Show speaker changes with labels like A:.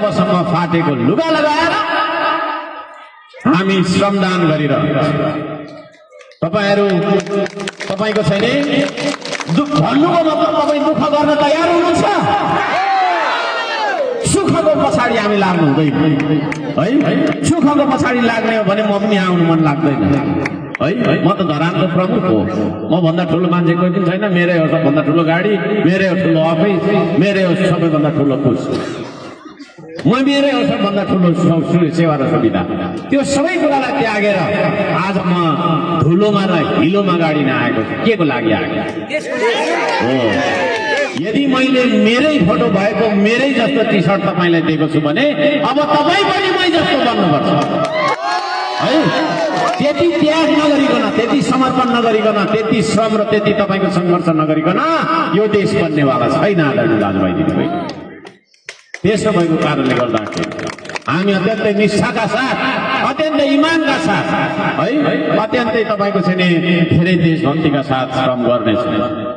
A: तबसम्म फाटेको लुगा लगाएर हामी श्रमदान गरिरहेका छौँ। तपाईको छैन भन्नुको मतलब तपाईँ दुःख गर्न तयार हुनुहुन्छ। सुखको पछाडि हामी लाग्नु हुँदैन है। सुखको पछाडि लाग्ने हो भने म पनि आउनु मन लाग्दैन है। म त धरानको प्रमुख हो। म भन्दा ठुलो मान्छे कोही पनि छैन। मेरै हो सबभन्दा ठुलो गाडी, मेरै हो ठुलो अफिस, मेरै हो सबैभन्दा ठुलो पुस, मेरै हो सबभन्दा ठुलो सेवा र सुविधा। त्यो सबै कुरालाई त्यागेर आज म धुलोमा र हिलोमा गाडी नआएको के को लागि आएको हो। यदि मैले मेरै फोटो भएको मेरै जस्तो टी सर्ट तपाईँलाई दिएको छु भने अब तपाईँ पनि मै जस्तो बन्नुपर्छ है। त्यति त्याग नगरिकन, त्यति समर्पण नगरिकन, त्यति श्रम र त्यति तपाईँको सङ्घर्ष नगरिकन यो देश बन्नेवाला छैन आदरणीय दाजुभाइ दिदीबहिनी। त्यसो भएको कारणले गर्दाखेरि हामी अत्यन्तै निष्ठाका साथ, अत्यन्तै इमानका साथ है, अत्यन्तै तपाईँको चाहिँ धेरै देशभक्तिका साथ श्रम गर्नेछौँ।